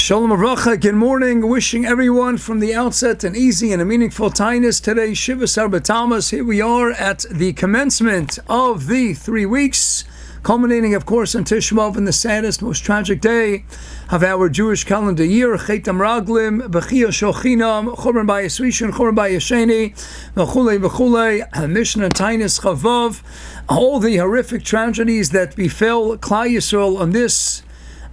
Shalom Avracha, good morning. Wishing everyone from the outset an easy and a meaningful Tainus today. Shivas Arba Tamas. Here we are at the commencement of the 3 weeks, culminating, of course, on Tisha B'Av, in the saddest, most tragic day of our Jewish calendar year. Chetam Raglim, Bechia Shochinam, Chorban Bayis Rishon, Chorban Bayis Sheni, V'chulei V'chulei, Mishnah Tainus Chavav. All the horrific tragedies that befell Klal Yisrael on this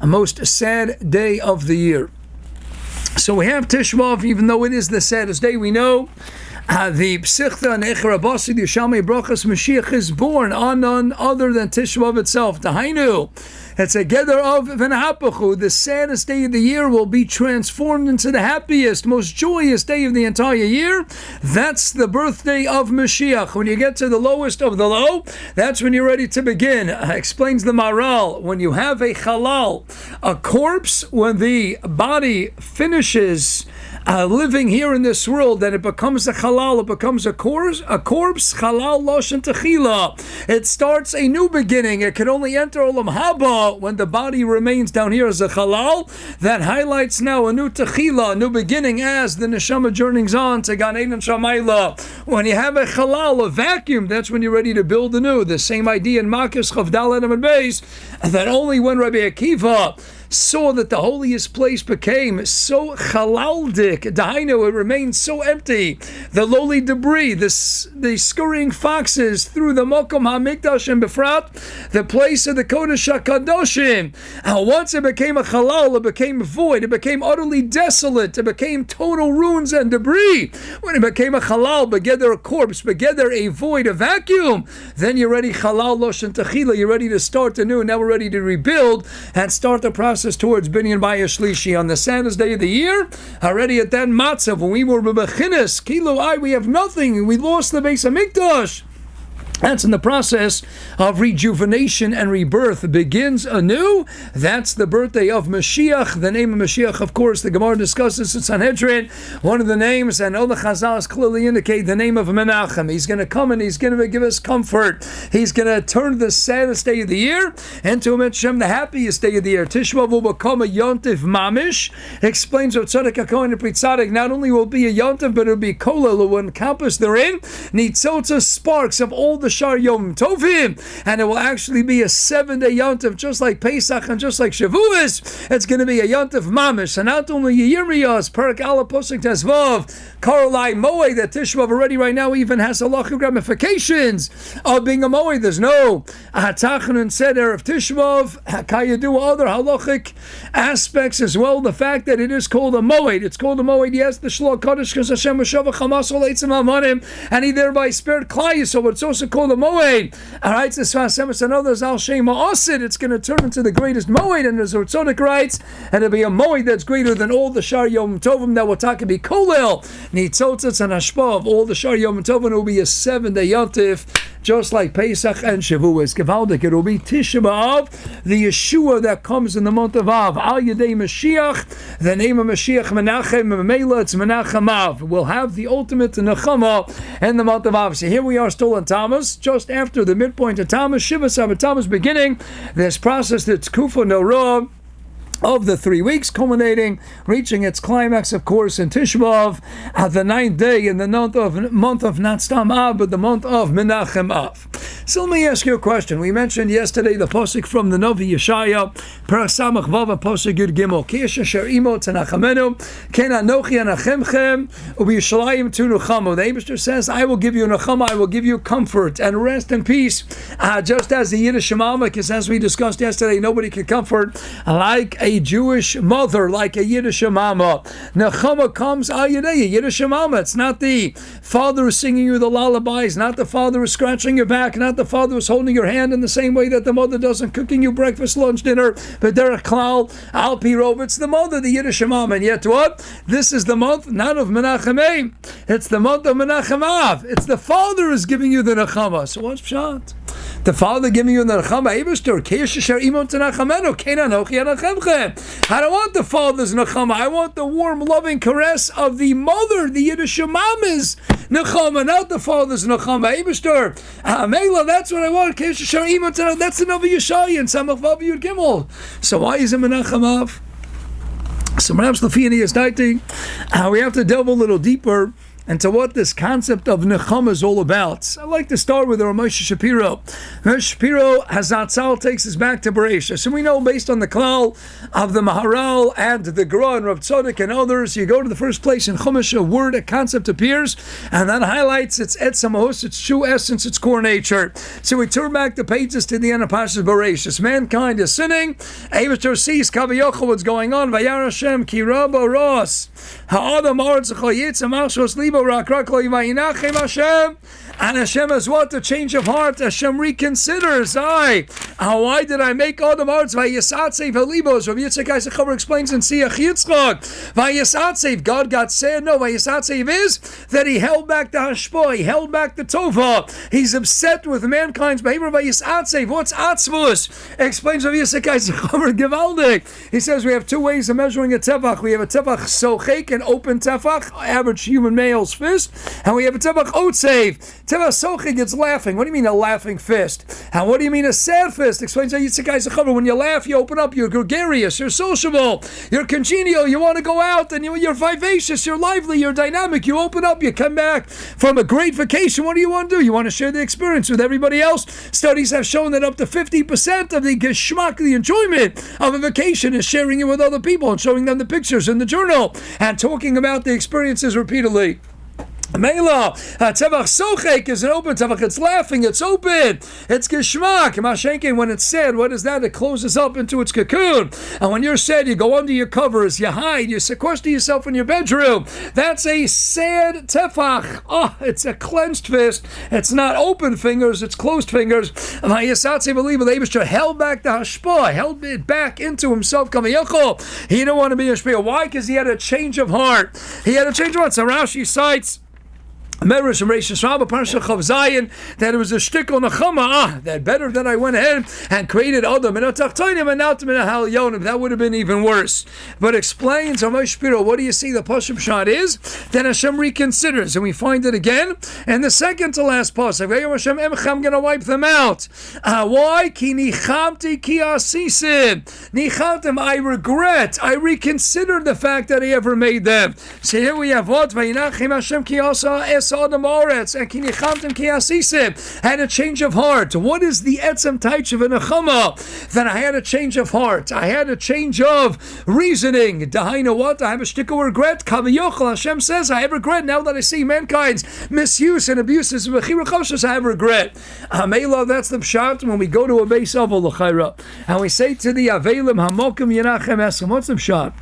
a most sad day of the year. So we have Tisha B'Av, even though it is the saddest day. We know the Psichta and Echar Abasi, the Yishalmei Brachas, Mashiach is born on none other than Tisha B'Av itself. Dahainu, it's a gather of V'nahapachu. The saddest day of the year will be transformed into the happiest, most joyous day of the entire year. That's the birthday of Mashiach. When you get to the lowest of the low, that's when you're ready to begin. Explains the Maral. When you have a halal, a corpse, when the body finishes living here in this world, then it becomes a halal, it becomes a corpse, halal loshen techila. It starts a new beginning. It can only enter olam haba when the body remains down here as a halal. That highlights now a new techila, a new beginning, as the neshama journeys on to Gan Eden Shamayla. When you have a halal, a vacuum, that's when you're ready to build anew. The same idea in Makis Chavdal and Beis, that only when Rabbi Akiva saw that the holiest place became so chalaldik, dahainu, it remained so empty, the lowly debris, the scurrying foxes through the Mokom HaMikdash and Befrat, the place of the Kodesh HaKadoshim. Once it became a halal, it became void, it became utterly desolate, it became total ruins and debris. When it became a halal, begeder a corpse, begeder a void, a vacuum, then you're ready, halal loshen techila, you're ready to start anew. Now we're ready to rebuild and start the process towards Binyan Bayis Shlishi on the saddest day of the year. Already at that matzav, when we were bebechinas, kilo we have nothing, we lost the Beis HaMikdash. That's in the process of rejuvenation and rebirth. Begins anew. That's the birthday of Mashiach. The name of Mashiach, of course, the Gemara discusses in Sanhedrin. One of the names, and all the Chazals clearly indicate the name of Menachem. He's going to come and he's going to give us comfort. He's going to turn the saddest day of the year into Menachem, the happiest day of the year. Tisha B'Av will become a Yontif Mamish. Explains what Tzaddik HaKohen and Pri Tzaddik, not only will be a Yontif, but it will be Kolel, will encompass therein Nitzotza, sparks of all the Shar Yom Tovim, and it will actually be a 7-day Yontif, just like Pesach and just like Shavuos. It's going to be a Yontif Mamish, and not only Yirmiyah's Perak Ala Posik Tezvav, Karolai Moed, that Tisha B'Av already right now even has halachic ramifications of being a Moed. There's no Tachanun Seder of Tisha B'Av, Kayadu, other halachic aspects as well. The fact that it is called a Moed, it's called a Moed, yes, the Shlach Kodesh, because Hashem Meshava Chamas Ol Eitzim Amanim, and he thereby spared Klal Yisrael, but it's also called a Moed. Alright, so Svasemis and others, Al Shema Osid, it's going to turn into the greatest Moed, and as Tzaddik writes, and it'll be a Moed that's greater than all the Shar Yom Tovim that will talk to be Kolel, Nitzotzitz and Hashpa of all the Shar Yom Tovim. It will be a 7-day Yontif, just like Pesach and Shavuos. Gevaldik, it will be Tisha B'Av, the Yeshua that comes in the month of Av. Al Yedei Mashiach, the name of Mashiach Menachem, Memela, it's Menachem Av. We'll have the ultimate Nechama in the month of Av. So here we are still in Tammuz, just after the midpoint of Tammuz, Shivas Abba Tammuz, beginning this process that's Kufa Norah of the 3 weeks, culminating, reaching its climax, of course, in Tisha B'Av, at the 9th day in the month of not Stam Av, but the month of Menachem Av. So let me ask you a question. We mentioned yesterday the posik from the Novi Yeshaya, Parasamach Vav, posik Yud Gimel, Kish Asher Imo Tenachamenu, Ken Anochi Anachemchem, Ubiyishalayim Tu Nuchamu. The Eibishter says, I will give you Nuchama, I will give you comfort and rest and peace. Just as the Yiddish Shemama, because as we discussed yesterday, nobody can comfort like a Jewish mother, like a Yiddish mama. Nechama comes a Yiddish mama. It's not the father who's singing you the lullabies, not the father who's scratching your back, not the father who's holding your hand in the same way that the mother does and cooking you breakfast, lunch, dinner. But derech klal, al pi rov, it's the mother, the Yiddish mama. And yet what? This is the month not of Menachem, it's the month of Menachem Av. It's the father who's giving you the nechama. So what's pshat? The father giving you the nechama, Eibishter, Keishisher Imon Tenachamenu, Kenanochi Anachemchem. I don't want the father's nechama. I want the warm, loving caress of the mother, the Yiddish mama's nechama, not the father's nechama. Eibishter, Mela, that's what I want. Keishisher Imon Tenachamenu. That's the Novi Yeshaya and Samach Vav Yud Gimel. So why is it Menachem Av? So perhaps Lafini is dating. We have to delve a little deeper into what this concept of Nechama is all about. I'd like to start with Moshe Shapiro. Moshe Shapiro, Hazatzal, takes us back to Bereishis. So we know, based on the klal of the Maharal and the Gra and Rav Tzadok and others, you go to the first place in Chumash, a word, a concept appears, and that highlights its etzamos, its true essence, its core nature. So we turn back the pages to the end of Parshas Bereishis. Mankind is sinning. Eibishter sees Kaviyachol, what's going on. Vayar Hashem ki rabo ros ha'adam aretz chayitzam ashos libo rak Menachem Hashem. And Hashem has what? A change of heart. Hashem reconsiders. Why did I make Adam Arts? Vayisatsev halibos. Rabbi Yitzchak Eisenhower explains in Siach Yitzchak. Vayisatsev, God got sad. No, Vayisatsev is that He held back the hashpah. He held back the tova. He's upset with mankind's behavior. Vayisatsev. What's atzvus? Explains Rabbi Yitzchak Eisenhower Gevaldik. He says we have two ways of measuring a tefach. We have a tefach sochek, an open tefach, average human male's fist, and we have a tefach otsev. Tefach sochik, it's laughing. What do you mean a laughing fist? And what do you mean a sad fist? Explains Yitzchak Eisenhower. When you laugh, you open up, you're gregarious, you're sociable, you're congenial, you want to go out, and you're vivacious, you're lively, you're dynamic, you open up, you come back from a great vacation. What do you want to do? You want to share the experience with everybody else. Studies have shown that up to 50% of the geschmack, the enjoyment of a vacation, is sharing it with other people and showing them the pictures in the journal and talking about the experiences repeatedly. Meila, tefach sochek is an open tefach. It's laughing, it's open, it's geschmack. Mashenkin, when it's sad, what is that? It closes up into its cocoon. And when you're sad, you go under your covers, you hide, you sequester yourself in your bedroom. That's a sad tefach. It's a clenched fist. It's not open fingers, it's closed fingers. Vayisatse believe the held back the hashpah, held it back into himself. He didn't want to be a shpia. Why? Because he had a change of heart. So Rashi cites Merush and Reishis Rabbah, Parsha Chav Zayin, that it was a shtickle nechama, that better that I went ahead and created Adam and Atachtoinim and Nautim and Ahal Yonim. That would have been even worse. But explains Moshe Shapiro, what do you see the Pashup shot is? Then Hashem reconsiders, and we find it again. And the second to last Pasuk, Hashem I'm going to wipe them out. Why? Ki nichamti ki asisim. Nichamtim, I regret, I reconsidered the fact that I ever made them. So here we have what? Menachem Hashem ki asa had a change of heart. What is the etzem taich of a nechama? That I had a change of heart. I had a change of reasoning. Dahaina what? I have a shtickle regret. Kaviyachol, Hashem says, I have regret now that I see mankind's misuse and abuses. I have regret. That's the pshat when we go to a base of l'chayra and we say to the Avelim Hamokim Menachem Eskim. What's the pshat?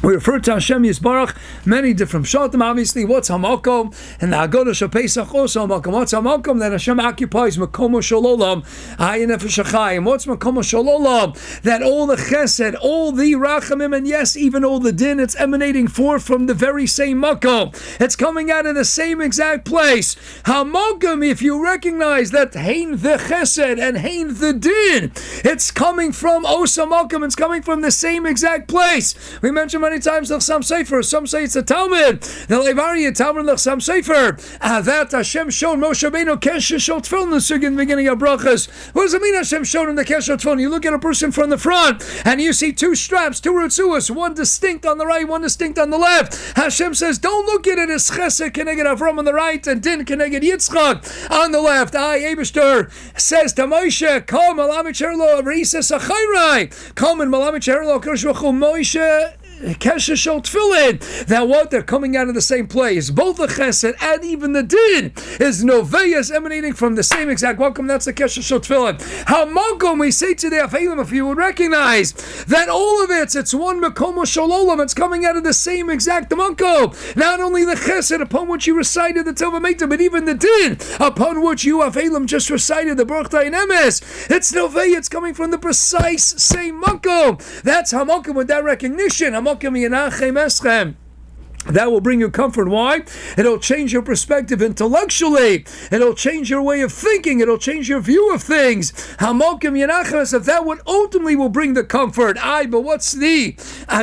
We refer to Hashem Yisbarach, many different shatim. Obviously, what's Hamakom? And the Haggadah Shapesach also Hamakom. What's Hamakom? That Hashem occupies Makomo Shalolam, Ayin Nefesh HaChaim. What's Makomo Shalolam? That all the Chesed, all the Rachamim, and yes, even all the Din, it's emanating forth from the very same Makom. It's coming out of the same exact place. Hamakom, if you recognize that Hein the Chesed and Hein the Din, it's coming from Osa Makom. It's coming from the same exact place. We mentioned many times L'chsam Sefer. Some say it's a Talmud. The Levari Talmud L'chsam Sefer. That Hashem showed Moshe Rabbeinu Kesher Shel Tefillin in the beginning of Brachas. What does it mean Hashem showed him the Kesher Tefillin? You look at a person from the front and you see two straps, two Ritzuas, one distinct on the right, one distinct on the left. Hashem says, don't look at it as Chesed Keneged Avram on the right and Din Keneged Yitzchak on the left. Eibishter says to Moshe, Come, Malamit Sherlo, Reises Achayrai. Come and Malamit Sherlo, Kodesh Baruch Hu, Moshe, Kesher Shel Tefillin, that what? They're coming out of the same place. Both the Chesed and even the Din is Noveyas emanating from the same exact welcome. That's the Kesher Shel Tefillin. How Makom, we say to the Afeilim, if you would recognize that all of it's one Makomo Shalolam, it's coming out of the same exact Makom. Not only the Chesed upon which you recited the Tova Meita, but even the Din upon which you Afeilim just recited the Baruch Dayan Emes. It's Novey, it's coming from the precise same Makom. That's how Makom with that recognition. That will bring you comfort. Why? It'll change your perspective intellectually. It'll change your way of thinking. It'll change your view of things. Hamokim Yenachas, if that would ultimately will bring the comfort. But what's the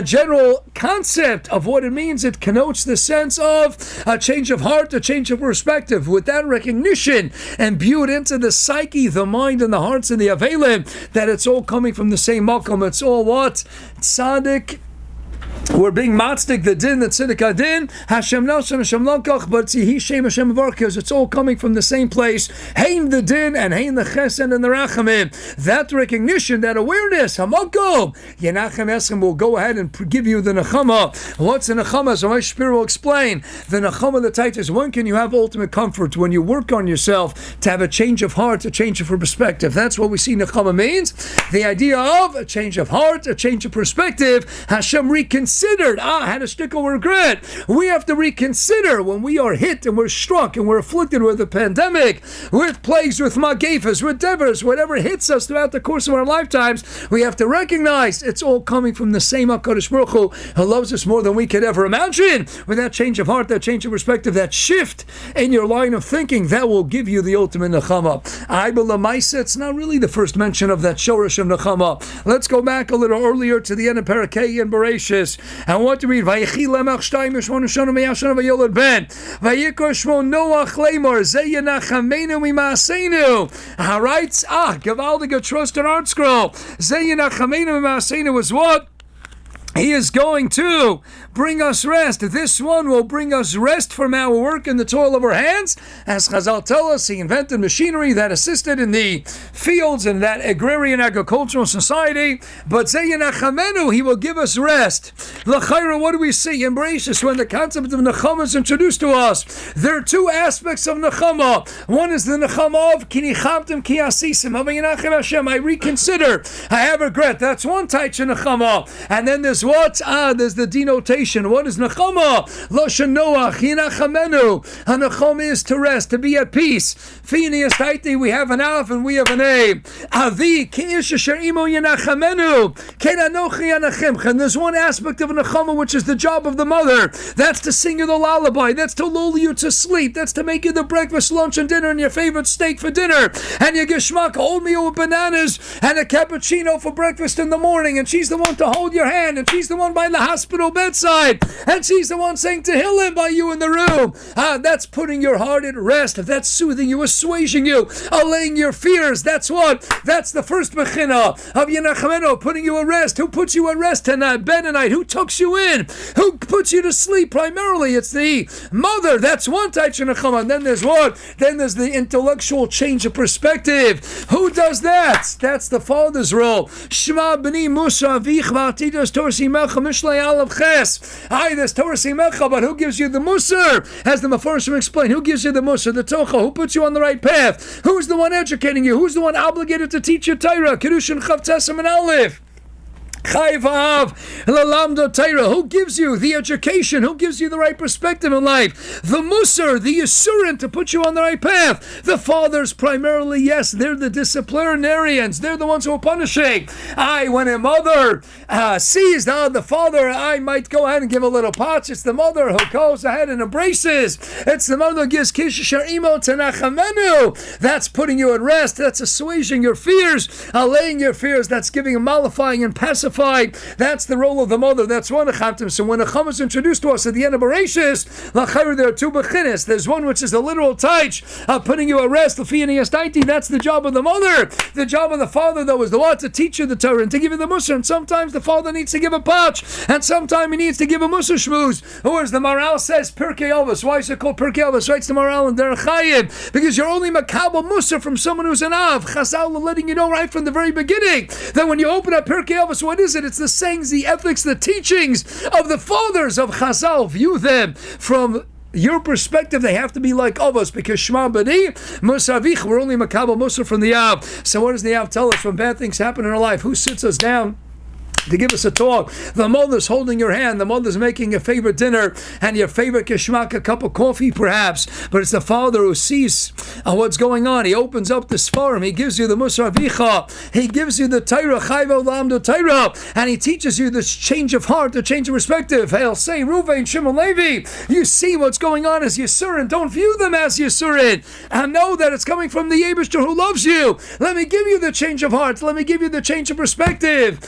general concept of what it means? It connotes the sense of a change of heart, a change of perspective. With that recognition imbued into the psyche, the mind, and the hearts and the Avelim, that it's all coming from the same Makom. It's all what? Tzaddik we're being matzdik the din, the tzedek adin, Hashem Nosson, Hashem Lokach, but Yihi Shem Hashem Avarkos, it's all coming from the same place. Hein the din and Hein the chesed and the rachamim. That recognition, that awareness, Hamakom, Menachem Eschem will go ahead and give you the nechama. What's the nechama? So my spirit will explain. The nechama, the title is, when can you have ultimate comfort? When you work on yourself to have a change of heart, a change of perspective. That's what we see nechama means. The idea of a change of heart, a change of perspective. Hashem reconsidered. Had a shtickle regret. We have to reconsider when we are hit and we're struck and we're afflicted with a pandemic, with plagues, with magefas, with devers, whatever hits us throughout the course of our lifetimes. We have to recognize it's all coming from the same HaKadosh Baruch Hu, who loves us more than we could ever imagine. With that change of heart, that change of perspective, that shift in your line of thinking, that will give you the ultimate nechama. I believe it's not really the first mention of that shorish of nechama. Let's go back a little earlier to the end of Parakei and Bereshis. And what to read? Vayechi lemach shtayim yishmon shana meyashana vayolad ben. Vayikor shmo Noach lemor ze yenachamenu mimaseinu. All right. Gavaldiga trust and art scroll. Ze yenachamenu mimaseinu was what? He is going to bring us rest. This one will bring us rest from our work and the toil of our hands. As Chazal tell us, he invented machinery that assisted in the fields and that agrarian agricultural society. But Zeyinachamenu, he will give us rest. L'chayra, what do we see? In Bereshis, when the concept of Nechama is introduced to us, there are two aspects of Nechama. One is the Nechama of Kinichamtim Kiasisim. Havinachem Hashem, I reconsider. I have regret. That's one type of Nechama. And then there's what? There's the denotation. What is nechama? Loshen Noach, Hinachamenu. Nechama is to rest, to be at peace. Feiner, we have an Av and we have an A. Avi, Keish Asher Imo Yenachamenu. Kenanochi Yanachimcha. And there's one aspect of nechama which is the job of the mother. That's to sing you the lullaby. That's to lull you to sleep. That's to make you the breakfast, lunch, and dinner and your favorite steak for dinner. And your geshmak, oatmeal with bananas and a cappuccino for breakfast in the morning. And she's the one to hold your hand. And she's the one by the hospital bedside, and she's the one saying Tehillim by you in the room. That's putting your heart at rest. That's soothing you, assuaging you, allaying your fears. That's what? That's the first mechina of Yenachamenu, putting you at rest. Who puts you at rest tonight, bed at night? Who tucks you in? Who puts you to sleep? Primarily, it's the mother. That's one type of Yenachama. And then there's what? Then there's the intellectual change of perspective. Who does that? That's the father's role. Shema b'ni Musa vich v'atidas torsi melcha mishlei alav ches. There's torsi melcha, but who gives you the musar? As the Mefarshim explain, who gives you the musar, the tocha? Who puts you on the right path? Who's the one educating you? Who's the one obligated to teach you Torah? Kedushin chav tesam and aleph. Who gives you the education? Who gives you the right perspective in life? The Musar, the Yisurin to put you on the right path. The fathers primarily, yes, they're the disciplinarians. They're the ones who are punishing. When a mother sees the father, I might go ahead and give a little patch. It's the mother who goes ahead and embraces. It's the mother who gives Kishashar Imo Tenachamenu. That's putting you at rest. That's assuaging your fears, allaying your fears. That's giving, mollifying and pacifying. That's the role of the mother. That's one Nechamtim. So when Nechama is introduced to us at the end of Bereshis, there are two bechinas. There's one which is the literal taich, putting you at rest. That's the job of the mother. The job of the father, though, is the what? To teach you the Torah and to give you the Musar. And sometimes the father needs to give a patch, and sometimes he needs to give a Musar shmooze. Or as the Maral says, Pirkei Avos. Why is it called Pirkei Avos? Writes the Maral in Derech Chaim. Because you're only makabel Musar from someone who's an Av. Chazal are letting you know right from the very beginning that when you open up Pirkei Avos, what is it? It's the sayings, the ethics, the teachings of the fathers of Chazal. View them from your perspective. They have to be like Avos, because Shema B'ni Musavich, we're only makabel Musar from the Av. So what does the Av tell us when bad things happen in our life? Who sits us down to give us a talk? The mother's holding your hand. The mother's making your favorite dinner and your favorite kishmak, a cup of coffee perhaps. But it's the father who sees what's going on. He opens up the Sfarim. He gives you the Musar Avicha. He gives you the Torah, Chayva Lamdo Torah, and he teaches you this change of heart, the change of perspective. He'll say, Ruvain, Shimon, Levi, you see what's going on as Yisurin. Don't view them as Yisurin. And know that it's coming from the Yebishter who loves you. Let me give you the change of heart. Let me give you the change of perspective.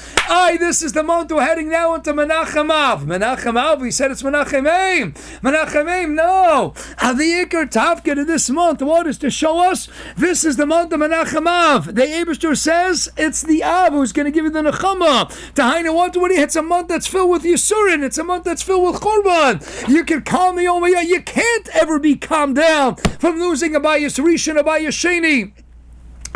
this is the month we're heading now into Menachem Av. Menachem Av, we said it's Menachem Eim. Menachem Eim, no. The Iker Tafkid of this month, what is to show us? This is the month of Menachem Av. The Eibishter says it's the Av who's going to give you the Nechama. Tahaina, what? It's a month that's filled with Yisurin. It's a month that's filled with Korban. You can calm me over here. You can't ever be calmed down from losing a Bayis Rishon, a Bayis Sheni.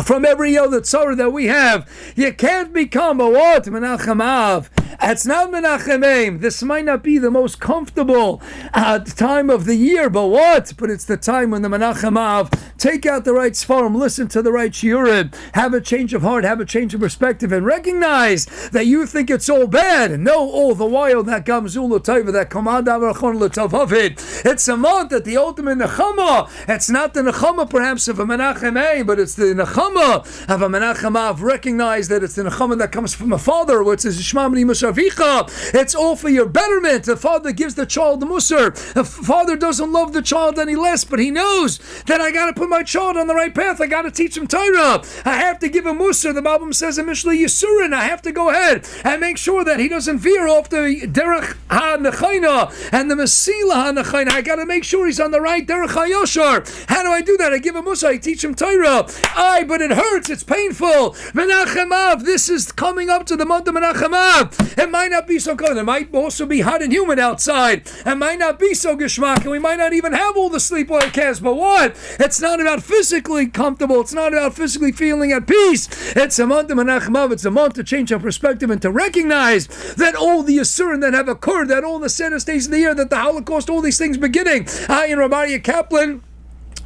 From every other tzara that we have, you can't become a what? Menachem Av. It's not Menachem Eim. This might not be the most comfortable time of the year, but what? But it's the time when the Menachem Av, take out the right Sfarim, listen to the right Shiurim, have a change of heart, have a change of perspective, and recognize that you think it's all bad, and know all the while that Gamzul L'Taiva, that Kamad Avrachon L'Tavavid. It's a month that the ultimate Nechama, it's not the Nechama perhaps of a Menachem Eim, but it's the Nechama of a Menachem Av. Recognize that it's the Nechama that comes from a father, which is Shmamli Mushavicha. It's all for your betterment. The father gives the child the Musar. The father doesn't love the child any less, but he knows that I got to put my child on the right path. I got to teach him Torah. I have to give him Musar. The Bible says in Mishlei Yisurin, I have to go ahead and make sure that he doesn't veer off the Derech HaNechaina and the Mesila HaNechaina. I got to make sure he's on the right Derech HaYoshar. How do I do that? I give him Musar. I teach him Torah. But it hurts. It's painful. Menachem Av. This is coming up to the month of Menachem Av. It might not be so cold. It might also be hot and humid outside. It might not be so geschmack, and we might not even have all the sleep cast. But what? It's not about physically comfortable. It's not about physically feeling at peace. It's a month of Menachem Av. It's a month to change our perspective and to recognize that all the Yisurim that have occurred, that all the saddest days of the year, that the Holocaust, all these things beginning. I and Rabbi Kaplan,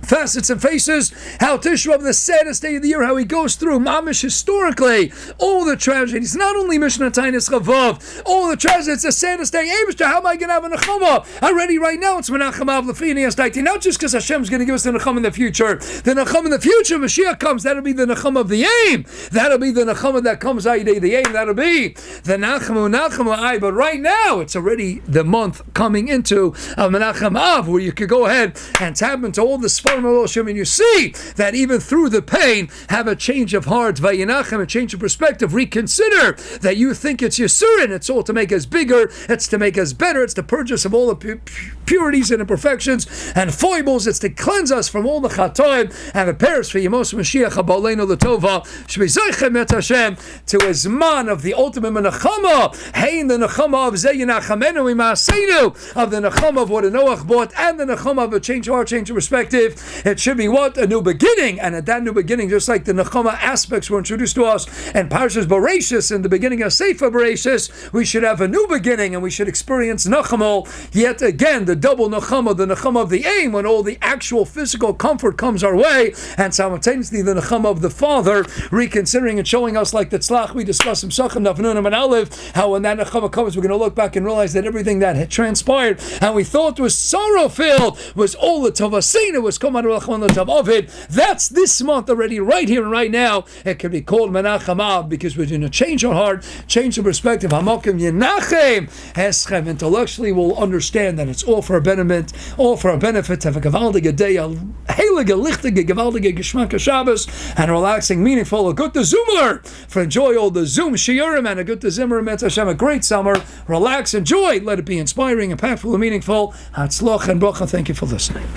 Facets and Faces, how Tisha B'Av, the saddest day of the year, how he goes through mamish historically all the tragedies, not only Mishnah Tainis Chavav, all the tragedies. It's the saddest day. Eibishter, how am I going to have a nechama already right now? It's Menachem Av Lefini Asdaiti, not just because Hashem's going to give us the nechama in the future. The nechama in the future, Mashiach comes, that'll be the nechama of the aim. That'll be the nechama that comes out the aim. That'll be the Nachamu I. But right now, it's already the month coming into Menachem Av, where you could go ahead and tap into all the and you see that even through the pain, have a change of heart, Vayinachem, a change of perspective, reconsider that you think it's Yisurin. It's all to make us bigger, it's to make us better, it's to purge us of all the purities and imperfections and foibles, it's to cleanse us from all the chatoim and the prayers for Yemos Mashiach Habalenu L'Tova Shbezeichem Et Hashem to his man of the ultimate Menachama, Hein the Nechama of Zeyinachamenu Imaseinu, of the Nechama of what a Noach bought, and the Nechama of a change of heart, change of perspective. It should be what? A new beginning. And at that new beginning, just like the Nechama aspects were introduced to us and Parshas Bereshis in the beginning of Sefer Bereshis, we should have a new beginning and we should experience Nechama yet again, the double Nechama, the Nechama of the aim, when all the actual physical comfort comes our way, and simultaneously the Nechama of the Father, reconsidering and showing us, like the Tzlach we discussed in Sachem Nafnun and Aleph, how when that Nechama comes, we're going to look back and realize that everything that had transpired and we thought was sorrow-filled was all the Tavasina, was come out of it. That's this month already, right here and right now. It can be called Menachem Av because we're going to change our heart, change the perspective. Hamokim Yenachem Eschem. Intellectually, we'll understand that it's all for our betterment, all for our benefit. Have a gewaldige day, a heilige, lichtige, gewaldige Geschmack Shabbos, and a relaxing, meaningful, a good Zoomer for enjoy all the Zoom Shiurim and a good Zimmer Met Hashem. A great summer. Relax, enjoy. Let it be inspiring, impactful, and meaningful. Hatzloch and Bracha. Thank you for listening.